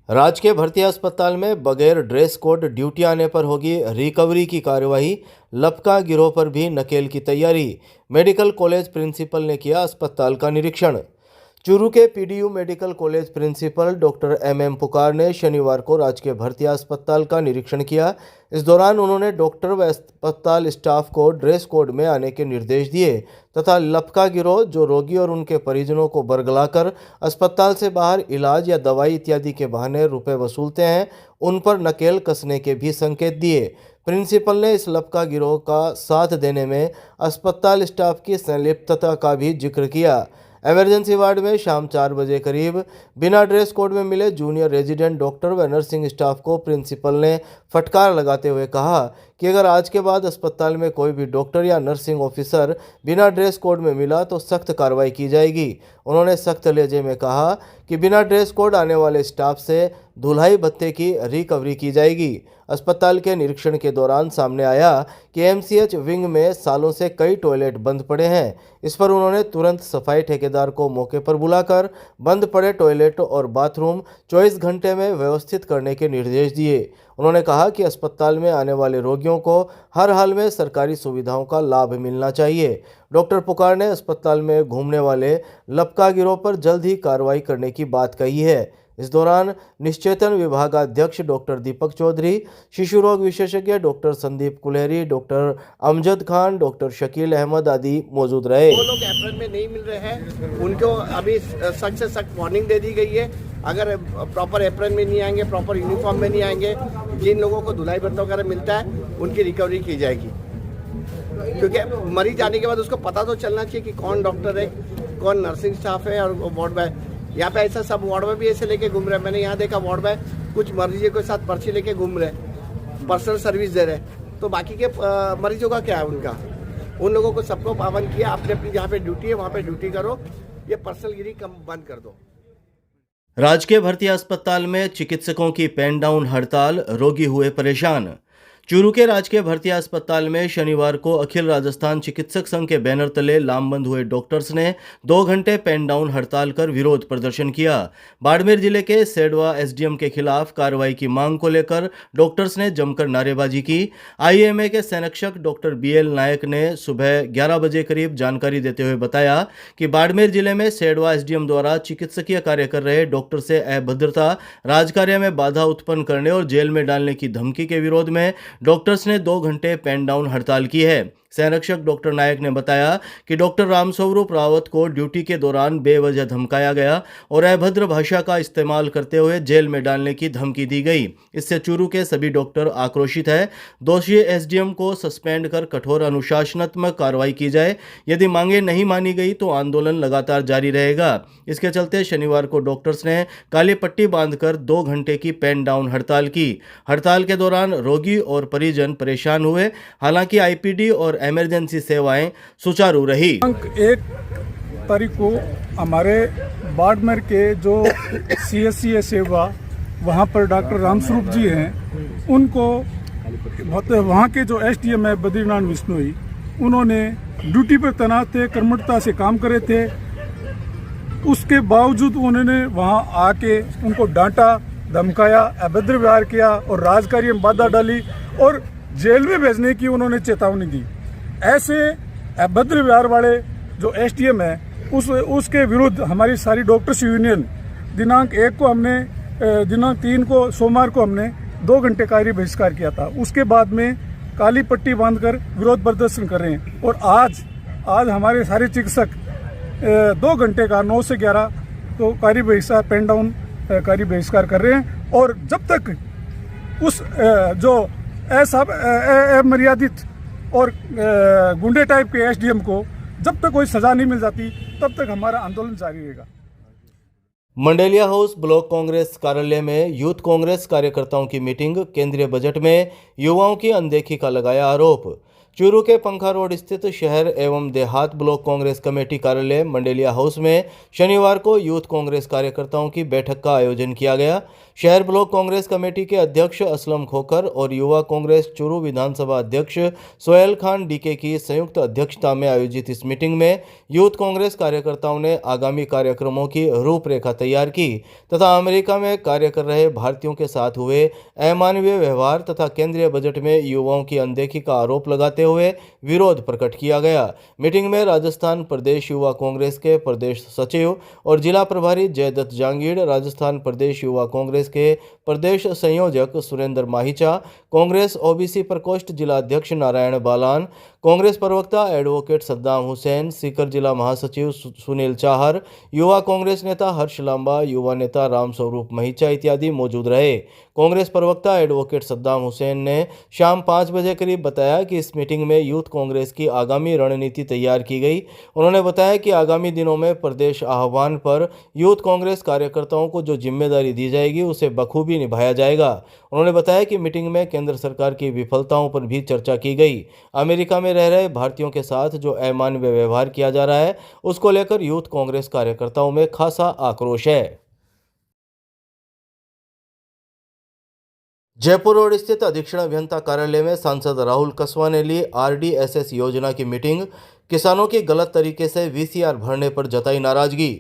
राजकीय भर्ती अस्पताल में बगैर ड्रेस कोड ड्यूटी आने पर होगी रिकवरी की कार्यवाही। लपका गिरोह पर भी नकेल की तैयारी। मेडिकल कॉलेज प्रिंसिपल ने किया अस्पताल का निरीक्षण। चूरू के PDU medical college principal doctor M Pukar ने शनिवार को राजकीय भर्ती अस्पताल का निरीक्षण किया। इस दौरान उन्होंने डॉक्टर व अस्पताल स्टाफ को ड्रेस कोड में आने के निर्देश दिए तथा लपका गिरोह जो रोगी और उनके परिजनों को बरगलाकर अस्पताल से बाहर इलाज या दवाई इत्यादि के बहाने रुपए वसूलते हैं, उन पर नकेल कसने के भी संकेत दिए। प्रिंसिपल ने इस लपका गिरोह का साथ देने में अस्पताल स्टाफ की संलिप्तता का भी जिक्र किया। इमरजेंसी वार्ड में शाम 4 बजे करीब बिना ड्रेस कोड में मिले जूनियर रेजिडेंट डॉक्टर व नर्सिंग स्टाफ को प्रिंसिपल ने फटकार लगाते हुए कहा कि अगर आज के बाद अस्पताल में कोई भी डॉक्टर या नर्सिंग ऑफिसर बिना ड्रेस कोड में मिला तो सख्त कार्रवाई की जाएगी। उन्होंने सख्त लहजे में कहा कि बिना ड्रेस कोड आने वाले स्टाफ से धुलाई भत्ते की रिकवरी की जाएगी। अस्पताल के निरीक्षण के दौरान सामने आया कि एमसीएच विंग में सालों से कई टॉयलेट बंद पड़े हैं। इस पर उन्होंने तुरंत सफाई ठेकेदार को मौके पर बुलाकर बंद पड़े टॉयलेट और बाथरूम 24 घंटे में व्यवस्थित करने के निर्देश दिए। उन्होंने कहा कि अस्पताल में आने वाले रोगियों को हर हाल में सरकारी सुविधाओं का लाभ मिलना चाहिए। डॉक्टर पुकार ने अस्पताल में घूमने वाले लपका गिरोह पर जल्द ही कार्रवाई करने की बात कही है। इस दौरान निश्चेतन विभागाध्यक्ष डॉक्टर दीपक चौधरी, शिशु रोग विशेषज्ञ doctor Sandeep Kulhari, doctor Amjad Khan, doctor Shakeel Ahmed आदि मौजूद रहे। वो लोग अप्रैल में नहीं मिल रहे हैं, उनको अभी सख्त से सख्त वार्निंग दे दी गई है। अगर प्रॉपर अप्रैल में नहीं आएंगे, प्रॉपर यूनिफॉर्म में नहीं आएंगे, जिन लोगों को धुलाई भत्ता वगैरह मिलता है उनकी रिकवरी की जाएगी। क्योंकि मरीज आने के बाद उसको पता तो चलना चाहिए कि कौन डॉक्टर है, कौन नर्सिंग स्टाफ है और वार्ड में। यहाँ पे ऐसा सब वार्ड में भी ऐसे लेके घूम रहे हैं। मैंने यहाँ देखा वार्ड में कुछ मरीजों के साथ पर्ची लेके घूम रहे, पर्सनल सर्विस दे रहे। तो बाकी के मरीजों का क्या है? उनका उन लोगों को सबको पाबंद किया, अपने अपनी जहाँ पे ड्यूटी है वहाँ पे ड्यूटी करो, ये पर्सनल गिरी कम बंद कर दो। राजकीय भर्ती अस्पताल में चिकित्सकों की पेन डाउन हड़ताल, रोगी हुए परेशान। चूरू के राजकीय भर्ती अस्पताल में शनिवार को अखिल राजस्थान चिकित्सक संघ के बैनर तले लामबंद हुए डॉक्टर्स ने 2 घंटे पेन डाउन हड़ताल कर विरोध प्रदर्शन किया। बाड़मेर जिले के सेडवा एसडीएम के खिलाफ कार्रवाई की मांग को लेकर डॉक्टर्स ने जमकर नारेबाजी की। आईएमए के संरक्षक डॉक्टर बीएल नायक ने सुबह 11 बजे करीब जानकारी देते हुए बताया कि बाड़मेर जिले में सेडवा एसडीएम द्वारा चिकित्सकीय कार्य कर रहे डॉक्टर से अभद्रता, राजकार्य में बाधा उत्पन्न करने और जेल में डालने की धमकी के विरोध में डॉक्टर्स ने 2 घंटे पेन डाउन हड़ताल की है। संरक्षक डॉक्टर नायक ने बताया कि डॉक्टर रामस्वरूप रावत को ड्यूटी के दौरान बेवजह धमकाया गया और अभद्र भाषा का इस्तेमाल करते हुए जेल में डालने की धमकी दी गई। इससे चूरू के सभी डॉक्टर आक्रोशित है। दोषी एसडीएम को सस्पेंड कर कठोर अनुशासनात्मक कार्रवाई की जाए। यदि मांगे नहीं मानी गई तो आंदोलन लगातार जारी रहेगा। इसके चलते शनिवार को डॉक्टर्स ने काली पट्टी बांधकर 2 घंटे की पेन डाउन हड़ताल की। हड़ताल के दौरान रोगी और परिजन परेशान हुए। हालांकि आईपीडी और इमरजेंसी सेवाएं सुचारू रही। 1 तारीख को हमारे बाड़मेर के जो सीएससी है सेवा, वहाँ पर डॉक्टर रामस्वरूप जी हैं, उनको वहाँ के जो एसडीएम है बद्रीनाथ विश्नोई, उन्होंने ड्यूटी पर तैनात थे, कर्मठता से काम करे थे। उसके बावजूद उन्होंने वहाँ आके उनको डांटा, धमकाया, अभद्र व्यवहार किया और राजकार्य में बाधा डाली और जेल में भेजने की उन्होंने चेतावनी दी। ऐसे अभद्र व्यवहार वाले जो एसडीएम है उसके विरुद्ध हमारी सारी डॉक्टर्स यूनियन दिनांक 1 को हमने दिनांक 3 को सोमवार को हमने 2 घंटे कार्य बहिष्कार किया था। उसके बाद में काली पट्टी बांधकर विरोध प्रदर्शन कर रहे हैं और आज हमारे सारे चिकित्सक 2 घंटे का 9 से 11 तो कार्य बहिष्कार, पेन डाउन कार्य बहिष्कार कर रहे हैं। और जब तक उस जो अमर्यादित और गुंडे टाइप के एसडीएम को जब तक कोई सजा नहीं मिल जाती तब तक हमारा आंदोलन जारी रहेगा। मंडेलिया हाउस ब्लॉक कांग्रेस कार्यालय में यूथ कांग्रेस कार्यकर्ताओं की मीटिंग, केंद्रीय बजट में युवाओं की अनदेखी का लगाया आरोप। चूरू के पंखा रोड स्थित शहर एवं देहात ब्लॉक कांग्रेस कमेटी कार्यालय मंडेलिया हाउस में शनिवार को यूथ कांग्रेस कार्यकर्ताओं की बैठक का आयोजन किया गया। शहर ब्लॉक कांग्रेस कमेटी के अध्यक्ष असलम खोखर और युवा कांग्रेस चूरू विधानसभा अध्यक्ष सोहेल खान डीके की संयुक्त अध्यक्षता में आयोजित इस मीटिंग में यूथ कांग्रेस कार्यकर्ताओं ने आगामी कार्यक्रमों की रूपरेखा तैयार की तथा अमेरिका में कार्य कर रहे भारतीयों के साथ हुए अमानवीय व्यवहार तथा केंद्रीय बजट में युवाओं की अनदेखी का आरोप लगाते हुए विरोध प्रकट किया गया। मीटिंग में राजस्थान प्रदेश युवा कांग्रेस के प्रदेश सचिव और जिला प्रभारी जयदत्त जांगीड़, राजस्थान प्रदेश युवा कांग्रेस के प्रदेश संयोजक सुरेंद्र माहिचा, कांग्रेस ओबीसी प्रकोष्ठ जिला अध्यक्ष नारायण बालान, कांग्रेस प्रवक्ता एडवोकेट सद्दाम हुसैन, सीकर जिला महासचिव सुनील चाहर, युवा कांग्रेस नेता हर्ष लांबा, युवा नेता राम स्वरूप महिचा इत्यादि मौजूद रहे। कांग्रेस प्रवक्ता एडवोकेट सद्दाम हुसैन ने शाम 5 बजे करीब बताया कि इस मीटिंग में यूथ कांग्रेस की आगामी रणनीति तैयार की गई। उन्होंने बताया कि आगामी दिनों में प्रदेश आह्वान पर यूथ कांग्रेस कार्यकर्ताओं को जो जिम्मेदारी दी जाएगी उसे बखूबी निभाया जाएगा। उन्होंने बताया कि मीटिंग में केंद्र सरकार की विफलताओं पर भी चर्चा की गई। अमेरिका में रह रहे भारतीयों के साथ जो अमानवीय व्यवहार किया जा रहा है उसको लेकर यूथ कांग्रेस कार्यकर्ताओं में खासा आक्रोश है। जयपुर रोड स्थित अधीक्षण अभियंता कार्यालय में सांसद राहुल कसवा ने ली RDSS योजना की मीटिंग। किसानों की गलत तरीके से VCR भरने पर जताई नाराजगी।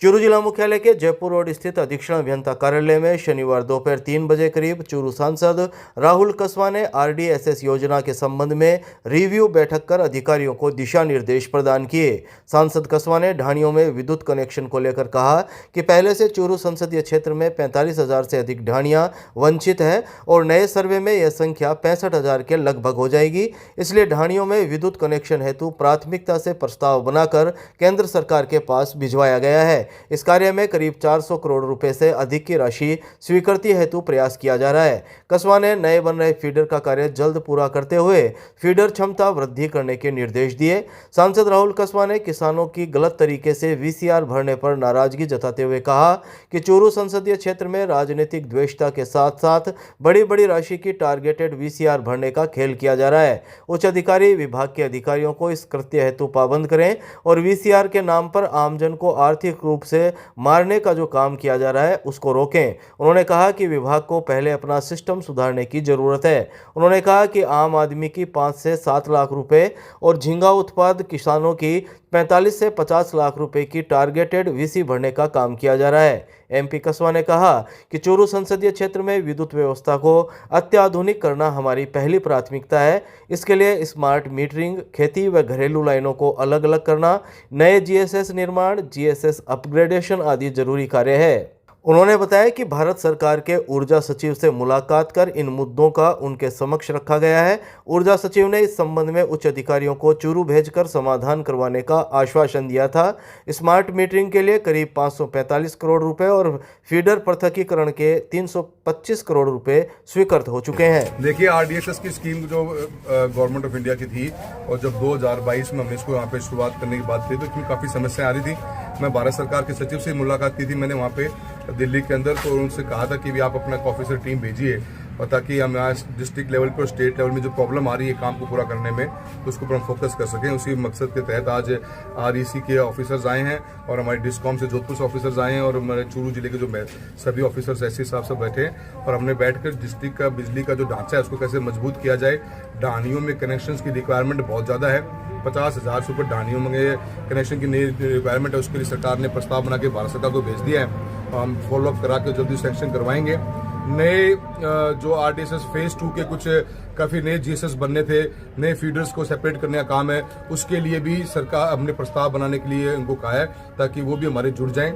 चूरू जिला मुख्यालय के जयपुर रोड स्थित अधीक्षण अभियंता कार्यालय में शनिवार दोपहर 3 बजे करीब चूरू सांसद राहुल कसवा ने RDSS योजना के संबंध में रिव्यू बैठक कर अधिकारियों को दिशा निर्देश प्रदान किए। सांसद कसवा ने ढाणियों में विद्युत कनेक्शन को लेकर कहा कि पहले से चूरू संसदीय क्षेत्र में 45,000 से अधिक ढाणियां वंचित है और नए सर्वे में यह संख्या 65,000 के लगभग हो जाएगी। इसलिए ढाणियों में विद्युत कनेक्शन हेतु प्राथमिकता से प्रस्ताव बनाकर केंद्र सरकार के पास भिजवाया गया है। इस कार्य में करीब 400 करोड़ रुपए से अधिक की राशि स्वीकृति हेतु प्रयास किया जा रहा है। कसवा ने नए बन रहे फीडर का कार्य जल्द पूरा करते हुए फीडर क्षमता वृद्धि करने के निर्देश दिए। सांसद राहुल कसवा ने किसानों की गलत तरीके से VCR भरने पर नाराजगी जताते हुए कहा कि चूरू संसदीय क्षेत्र में राजनीतिक द्वेषता के साथ साथ बड़ी बड़ी राशि की टारगेटेड VCR भरने का खेल किया जा रहा है। उच्च अधिकारी विभाग के अधिकारियों को इस कृत्य हेतु पाबंद करें और VCR के नाम पर आमजन को आर्थिक रूप से मारने का जो काम किया जा रहा है उसको रोकें। उन्होंने कहा कि विभाग को पहले अपना सिस्टम सुधारने की जरूरत है। उन्होंने कहा कि आम आदमी की 5 से 7 लाख रुपए और झींगा उत्पाद किसानों की 45 से 50 लाख रुपए की टारगेटेड VC भरने का काम किया जा रहा है। MP कसवा ने कहा कि चूरू संसदीय क्षेत्र में विद्युत व्यवस्था को अत्याधुनिक करना हमारी पहली प्राथमिकता है। इसके लिए स्मार्ट मीटरिंग, खेती व घरेलू लाइनों को अलग अलग करना, नए GSS निर्माण, GSS अपग्रेडेशन आदि जरूरी कार्य है। उन्होंने बताया कि भारत सरकार के ऊर्जा सचिव से मुलाकात कर इन मुद्दों का उनके समक्ष रखा गया है। ऊर्जा सचिव ने इस संबंध में उच्च अधिकारियों को चूरू भेजकर समाधान करवाने का आश्वासन दिया था। स्मार्ट मीटरिंग के लिए करीब 545 करोड़ रुपए और फीडर पृथकीकरण के 325 करोड़ रुपए स्वीकृत हो चुके हैं। देखिए, RDSS की स्कीम जो गवर्नमेंट ऑफ इंडिया की थी और जब 2022 में हमने इसको यहाँ पे शुरुआत करने की बात की तो इसमें काफ़ी समस्याएं आ रही थी। मैं भारत सरकार के सचिव से मुलाकात की थी मैंने वहाँ पे दिल्ली के अंदर, तो उनसे कहा था कि भी आप अपना ऑफिसर टीम भेजिए और ताकि हम यहाँ डिस्ट्रिक्ट लेवल पर, स्टेट लेवल में जो प्रॉब्लम आ रही है काम को पूरा करने में तो उसके ऊपर हम फोकस कर सकें। उसी मकसद के तहत आज REC के ऑफिसर्स आए हैं और हमारे डिस्कॉम से जोधपुर से ऑफिसर्स आए हैं और हमारे चूरू जिले के जो सभी ऑफिसर्स SC साहब सब बैठे हैं और हमने बैठकर डिस्ट्रिक्ट का बिजली का जो ढांचा है उसको कैसे मजबूत किया जाए। ढाणियों में कनेक्शन की रिक्वायरमेंट बहुत ज़्यादा है, 50,000 से ऊपर ढाणियों में कनेक्शन की नई रिक्वायरमेंट है। उसके लिए सरकार ने प्रस्ताव बना के भारत सरकार को भेज दिया है। हम फॉलोअप करा के जल्दी सेक्शन करवाएंगे। नए जो RDSS फेज 2 के कुछ काफ़ी नए GSS बनने थे, नए फीडर्स को सेपरेट करने का काम है, उसके लिए भी सरकार हमने प्रस्ताव बनाने के लिए उनको कहा है ताकि वो भी हमारे जुड़ जाएं।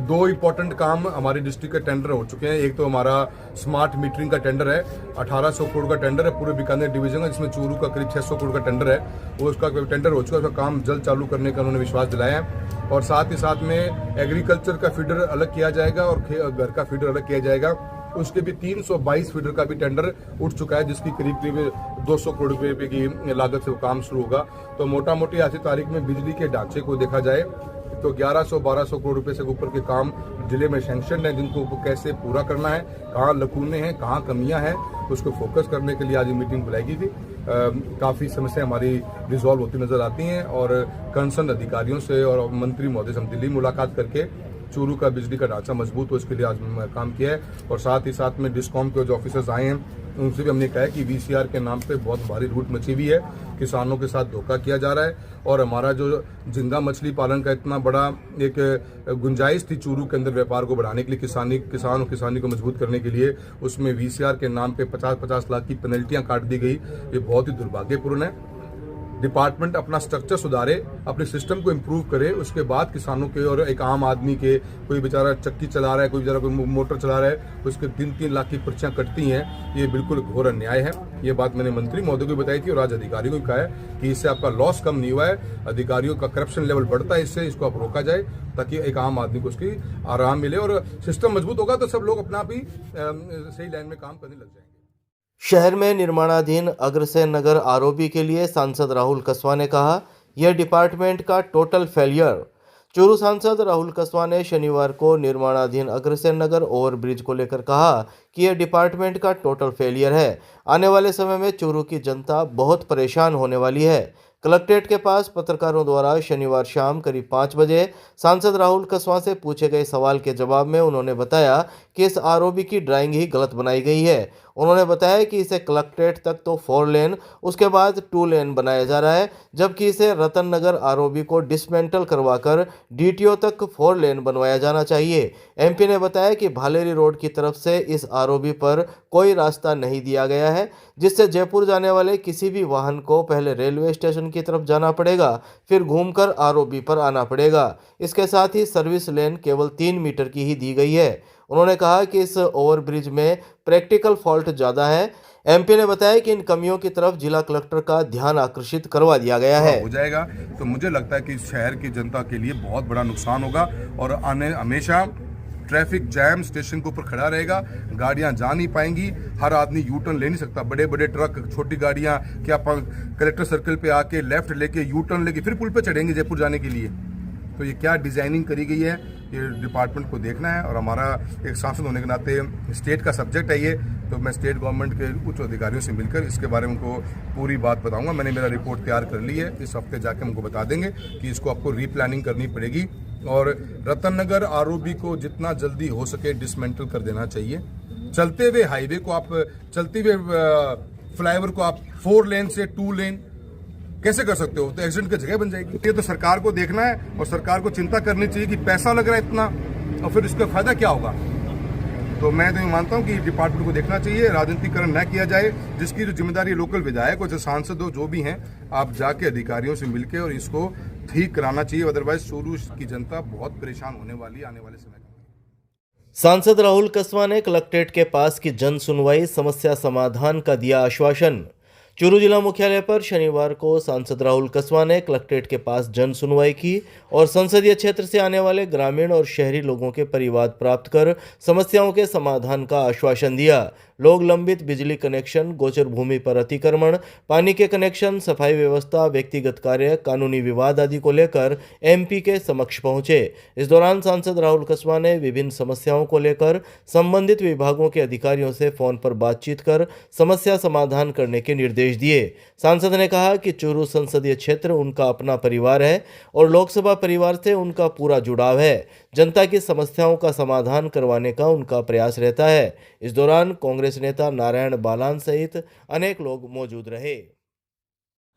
2 इंपॉर्टेंट काम हमारे डिस्ट्रिक्ट के टेंडर हो चुके हैं। एक तो हमारा स्मार्ट मीटरिंग का टेंडर है, 1800 करोड़ का टेंडर है पूरे बीकानेर डिवीजन का, जिसमें चूरू का करीब 600 करोड़ का टेंडर है। वो उसका टेंडर हो चुका है, उसका काम जल्द चालू करने का उन्होंने विश्वास दिलाया है। और साथ ही साथ में एग्रीकल्चर का फीडर अलग किया जाएगा और घर का फीडर अलग किया जाएगा। उसके भी 322 फीडर का भी टेंडर उठ चुका है जिसकी करीब करीब 200 करोड़ रुपए की लागत से वो काम शुरू होगा। तो मोटा मोटी आज की तारीख में बिजली के ढांचे को देखा जाए तो 1100-1200 करोड़ रुपए से ऊपर के काम जिले में सैंक्शन है, जिनको कैसे पूरा करना है, कहाँ लकूने हैं, कहाँ कमियां हैं, उसको फोकस करने के लिए आज मीटिंग बुलाई गई थी। काफ़ी समस्याएं हमारी रिजॉल्व होती नजर आती हैं और कंसर्न अधिकारियों से और मंत्री महोदय से हम दिल्ली मुलाकात करके चूरू का बिजली का ढांचा मजबूत हो, इसके लिए आज काम किया है। और साथ ही साथ में डिस्कॉम के जो ऑफिसर्स आए हैं उनसे भी हमने कहा है कि VCR के नाम पे बहुत भारी लूट मची हुई है, किसानों के साथ धोखा किया जा रहा है। और हमारा जो जिंदा मछली पालन का इतना बड़ा एक गुंजाइश थी चूरू के अंदर व्यापार को बढ़ाने के लिए, किसान और किसानी को मजबूत करने के लिए, उसमें VCR के नाम पे 50-50 लाख की पेनल्टियां काट दी गई। ये बहुत ही दुर्भाग्यपूर्ण है। डिपार्टमेंट अपना स्ट्रक्चर सुधारे, अपने सिस्टम को इम्प्रूव करे, उसके बाद किसानों के और एक आम आदमी के, कोई बेचारा चक्की चला रहा है, कोई बेचारा कोई मोटर चला रहा है, उसके 3-3 लाख की पर्चियां कटती हैं, ये बिल्कुल घोर अन्याय है। ये बात मैंने मंत्री महोदय को बताई थी और आज अधिकारियों को कहा है कि इससे आपका लॉस कम नहीं हुआ है, अधिकारियों का करप्शन लेवल बढ़ता है, इससे इसको आप रोका जाए ताकि एक आम आदमी को उसकी आराम मिले और सिस्टम मजबूत होगा तो सब लोग अपना आप ही सही लाइन में काम करने लग जाएंगे। शहर में निर्माणाधीन अग्रसेन नगर आरओबी के लिए सांसद राहुल कसवा ने कहा, यह डिपार्टमेंट का टोटल फेलियर। चूरू सांसद राहुल कसवा ने शनिवार को निर्माणाधीन अग्रसेन नगर ओवरब्रिज को लेकर कहा कि यह डिपार्टमेंट का टोटल फेलियर है। आने वाले समय में चूरू की जनता बहुत परेशान होने वाली है। कलेक्ट्रेट के पास पत्रकारों द्वारा शनिवार शाम करीब 5 बजे सांसद राहुल कसवा से पूछे गए सवाल के जवाब में उन्होंने बताया कि इस आरओबी की ड्राइंग ही गलत बनाई गई है। उन्होंने बताया कि इसे कलेक्ट्रेट तक तो 4 लेन, उसके बाद 2 लेन बनाया जा रहा है, जबकि इसे रतन नगर आरओबी को डिसमेंटल करवाकर DTO तक 4 लेन बनवाया जाना चाहिए। MP ने बताया कि भालेरी रोड की तरफ से इस आरओबी पर कोई रास्ता नहीं दिया गया है, जिससे जयपुर जाने वाले किसी भी वाहन को पहले रेलवे स्टेशन की तरफ जाना पड़ेगा, फिर घूमकर आरओबी पर आना पड़ेगा। इसके साथ ही सर्विस लेन केवल 3 मीटर की ही दी गई है। उन्होंने कहा कि इस ओवरब्रिज में प्रैक्टिकल फॉल्ट ज़्यादा है। MP ने बताया कि इन कमियों की तरफ जिला कलेक्टर का ध्यान आकर्षित करवा दिया गया है। हो जाएगा तो मुझे लगता है कि शहर की जनता के लिए बहुत बड़ा नुकसान होगा और हमेशा ट्रैफिक जैम स्टेशन के ऊपर खड़ा रहेगा, गाड़ियां जा नहीं पाएंगी, हर आदमी यू टर्न ले नहीं सकता। बड़े बड़े ट्रक, छोटी गाड़ियां क्या कलेक्टर सर्कल पे आके लेफ्ट लेके यू टर्न लेके फिर पुल पे चढ़ेंगे जयपुर जाने के लिए। तो ये क्या डिजाइनिंग करी गई है, ये डिपार्टमेंट को देखना है। और हमारा एक सांसद होने के नाते स्टेट का सब्जेक्ट है ये, तो मैं स्टेट गवर्नमेंट के उच्च अधिकारियों से मिलकर इसके बारे में उनको पूरी बात बताऊंगा। मैंने मेरा रिपोर्ट तैयार कर ली है, इस हफ्ते जाके हमको बता देंगे कि इसको आपको रीप्लानिंग करनी पड़ेगी और रतन नगर आरओबी को जितना जल्दी हो सके डिसमेंटल कर देना चाहिए। चलते हुए हाईवे को आप, चलते हुए फ्लाईओवर को आप 4 लेन से 2 लेन कैसे कर सकते हो? तो एक्सीडेंट की जगह बन जाएगी। ये तो सरकार को देखना है और सरकार को चिंता करनी चाहिए कि पैसा लग रहा है इतना और फिर इसका फायदा क्या होगा। तो मैं तो ये मानता हूँ कि डिपार्टमेंट को देखना चाहिए, राजनीतिकरण न किया जाए। जिसकी जो जिम्मेदारी लोकल विधायक और जो सांसद हो जो भी हैं, आप जाके अधिकारियों से मिलके और इसको ठीक कराना चाहिए, अदरवाइज चूरू की जनता बहुत परेशान होने वाली आने वाले समय में। सांसद राहुल कसवा ने कलेक्ट्रेट के पास की जन सुनवाई समस्या समाधान का दिया आश्वासन। चूरू जिला मुख्यालय पर शनिवार को सांसद राहुल कसवा ने कलेक्ट्रेट के पास जन सुनवाई की और संसदीय क्षेत्र से आने वाले ग्रामीण और शहरी लोगों के परिवाद प्राप्त कर समस्याओं के समाधान का आश्वासन दिया। लोग लंबित बिजली कनेक्शन, गोचर भूमि पर अतिक्रमण, पानी के कनेक्शन, सफाई व्यवस्था, व्यक्तिगत कार्य, कानूनी विवाद आदि को लेकर MP के समक्ष पहुंचे। इस दौरान सांसद राहुल कसवा ने विभिन्न समस्याओं को लेकर संबंधित विभागों के अधिकारियों से फोन पर बातचीत कर समस्या समाधान करने के निर्देश दिए। सांसद ने कहा कि चूरू संसदीय क्षेत्र उनका अपना परिवार है और लोकसभा परिवार से उनका पूरा जुड़ाव है। जनता की समस्याओं का समाधान करवाने का उनका प्रयास रहता है। इस दौरान कांग्रेस नेता नारायण बालान सहित अनेक लोग मौजूद रहे।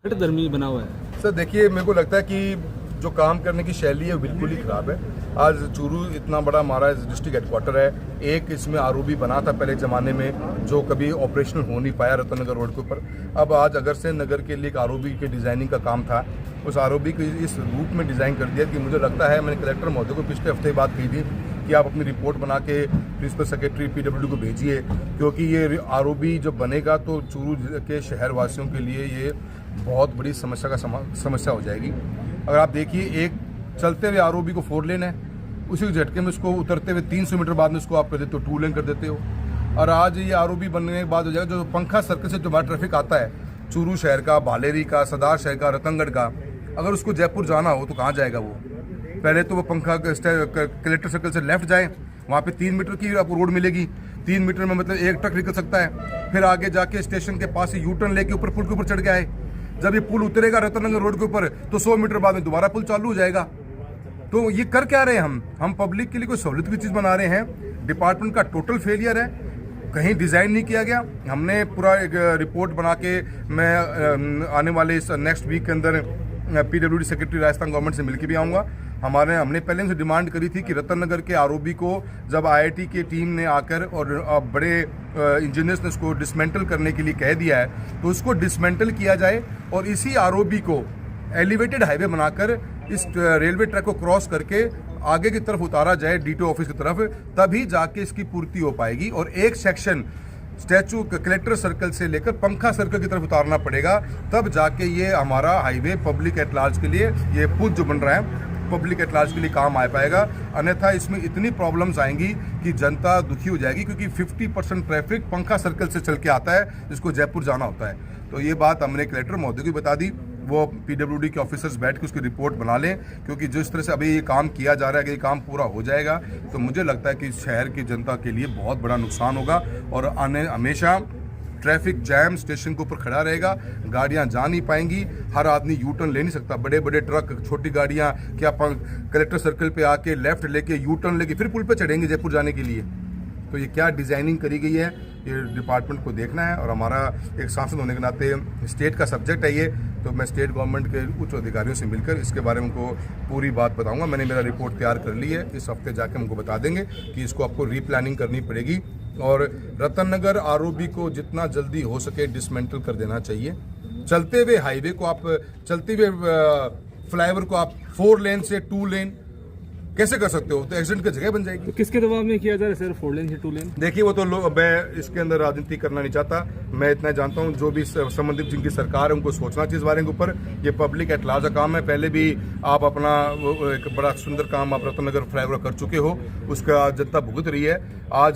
धर्मी बना हुआ है सर, देखिए मेरे को लगता है कि जो काम करने की शैली है बिल्कुल ही खराब है। आज चूरू इतना बड़ा हमारा डिस्ट्रिक्ट हेडक्वार्टर है, एक इसमें आरओबी बना था पहले ज़माने में जो कभी ऑपरेशनल हो नहीं पाया रतन नगर रोड के ऊपर। अब आज अग्रसेन नगर के लिए एक आरओबी के डिज़ाइनिंग का काम था, उस आरओबी को इस रूप में डिज़ाइन कर दिया कि मुझे लगता है, मैंने कलेक्टर महोदय को पिछले हफ्ते बात की थी कि आप अपनी रिपोर्ट बना के प्रिंसिपल सेक्रेटरी PWD को भेजिए, क्योंकि ये आरओबी जब बनेगा तो चूरू के शहर वासियों के लिए ये बहुत बड़ी समस्या हो जाएगी। अगर आप देखिए, एक चलते हुए आरओबी को 4 लेन है, उसी झटके में उसको उतरते हुए 300 मीटर बाद में उसको आप कर देते हो 2 लेन कर देते हो। और आज ये आरओबी बनने के बाद हो जाएगा, जो पंखा सर्कल से जो बड़ा ट्रैफिक आता है चूरू शहर का, भालेरी का, सरदार शहर का, रतनगढ़ का, अगर उसको जयपुर जाना हो तो कहाँ जाएगा वो? पहले तो वो पंखा कलेक्टर सर्कल से लेफ्ट जाए, वहाँ पे 3 मीटर की आपको रोड मिलेगी, 3 मीटर में मतलब एक ट्रक निकल सकता है। फिर आगे जाके स्टेशन के पास से यू टर्न लेके ऊपर पुल के ऊपर चढ़ के आए। जब ये पुल उतरेगा रतनगढ़ रोड के ऊपर तो 100 मीटर बाद में दोबारा पुल चालू हो जाएगा। तो ये कर क्या रहे हैं हम पब्लिक के लिए कोई सहूलियत की चीज़ बना रहे हैं। डिपार्टमेंट का टोटल फेलियर है, कहीं डिज़ाइन नहीं किया गया। हमने पूरा एक रिपोर्ट बना के मैं आने वाले इस नेक्स्ट वीक के अंदर PWD सेक्रेटरी राजस्थान गवर्नमेंट से मिलकर भी आऊँगा। हमने पहले से डिमांड करी थी कि रतन नगर के आरओबी को जब IIT की टीम ने आकर और बड़े इंजीनियर्स ने उसको डिसमेंटल करने के लिए कह दिया है तो उसको डिसमेंटल किया जाए और इसी आरओबी को एलिवेटेड हाईवे बनाकर इस रेलवे ट्रैक को क्रॉस करके आगे की तरफ उतारा जाए DTO ऑफिस की तरफ, तभी जाके इसकी पूर्ति हो पाएगी। और एक सेक्शन स्टैचू कलेक्टर सर्कल से लेकर पंखा सर्कल की तरफ उतारना पड़ेगा, तब जाके ये हमारा हाईवे पब्लिक एट लार्ज के लिए, ये पुल जो बन रहा है पब्लिक एट लार्ज के लिए काम आ पाएगा। अन्यथा इसमें इतनी प्रॉब्लम्स आएंगी कि जनता दुखी हो जाएगी, क्योंकि 50% ट्रैफिक पंखा सर्कल से चल के आता है जिसको जयपुर जाना होता है। तो ये बात हमने कलेक्टर महोदय को बता दी, वो PWD के ऑफिसर्स बैठ के उसकी रिपोर्ट बना लें, क्योंकि जिस तरह से अभी ये काम किया जा रहा है कि ये काम पूरा हो जाएगा तो मुझे लगता है कि शहर की जनता के लिए बहुत बड़ा नुकसान होगा और हमेशा ट्रैफिक जैम स्टेशन के ऊपर खड़ा रहेगा, गाड़ियां जा नहीं पाएंगी, हर आदमी यू टर्न ले नहीं सकता। बड़े बड़े ट्रक, छोटी गाड़ियां क्या कलेक्टर सर्कल पे आके लेफ्ट लेके यू टर्न लेके फिर पुल पे चढ़ेंगे जयपुर जाने के लिए। तो ये क्या डिज़ाइनिंग करी गई है, ये डिपार्टमेंट को देखना है। और हमारा एक सांसद होने के नाते स्टेट का सब्जेक्ट है ये, तो मैं स्टेट गवर्नमेंट के उच्च अधिकारियों से मिलकर इसके बारे में उनको पूरी बात बताऊंगा। मैंने मेरा रिपोर्ट तैयार कर ली है, इस हफ्ते जाके हमको बता देंगे कि इसको आपको रीप्लानिंग करनी पड़ेगी और रतन नगर आरओबी को जितना जल्दी हो सके डिसमेंटल कर देना चाहिए। चलते हुए हाईवे को आप, चलते हुए फ्लाईओवर को आप 4 लेन से 2 लेन कैसे कर सकते हो? तो एक्सीडेंट की जगह बन जाएगी। तो किसके दबाव में किया जा रहा है सर 4 लेन से 2 लेन? देखिए वो तो मैं इसके अंदर राजनीति करना नहीं चाहता। मैं इतना जानता हूँ जो भी संबंधित जिनकी सरकार है उनको सोचना चाहिए इस बारे के ऊपर। ये पब्लिक एट लार्ज का काम है। पहले भी आप अपना एक बड़ा सुंदर काम आप रतन नगर फ्लाईओवर कर चुके हो, उसका जनता भुगत रही है। आज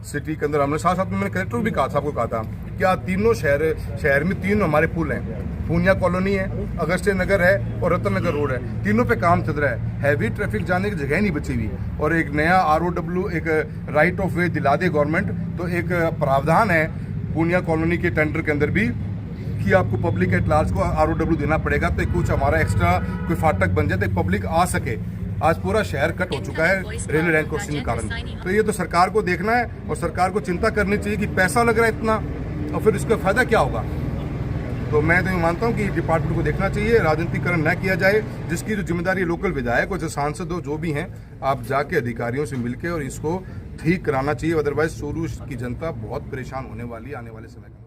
सिटी के अंदर हमने साथ में मैंने कलेक्टर भी कहा था, आपको कहा था क्या तीनों शहर में 3 हमारे पुल हैं, पूनिया कॉलोनी है, अगस्त्य नगर है और रतन नगर रोड है, तीनों पे काम चल रहा है। हैवी ट्रैफिक जाने की जगह नहीं बची हुई और एक नया ROW एक राइट ऑफ वे दिला दे गवर्नमेंट, तो एक प्रावधान है पूनिया कॉलोनी के टेंडर के अंदर भी कि आपको पब्लिक एट लार्ज को ROW देना पड़ेगा, तो कुछ हमारा एक्स्ट्रा कोई फाटक बन जाए तो पब्लिक आ सके। आज पूरा शहर कट हो चुका है रेलवे लाइन क्रॉसिंग के कारण। तो ये तो सरकार को देखना है और सरकार को चिंता करनी चाहिए कि पैसा लग रहा है इतना और फिर इसका फायदा क्या होगा। तो मैं तो ये मानता हूँ कि डिपार्टमेंट को देखना चाहिए, राजनीतिकरण न किया जाए। जिसकी जो जिम्मेदारी लोकल विधायक और जो सांसद हो जो भी हैं, आप जाके अधिकारियों से मिलकर और इसको ठीक कराना चाहिए। अदरवाइज सोलू की जनता बहुत परेशान होने वाली है आने वाले समय में।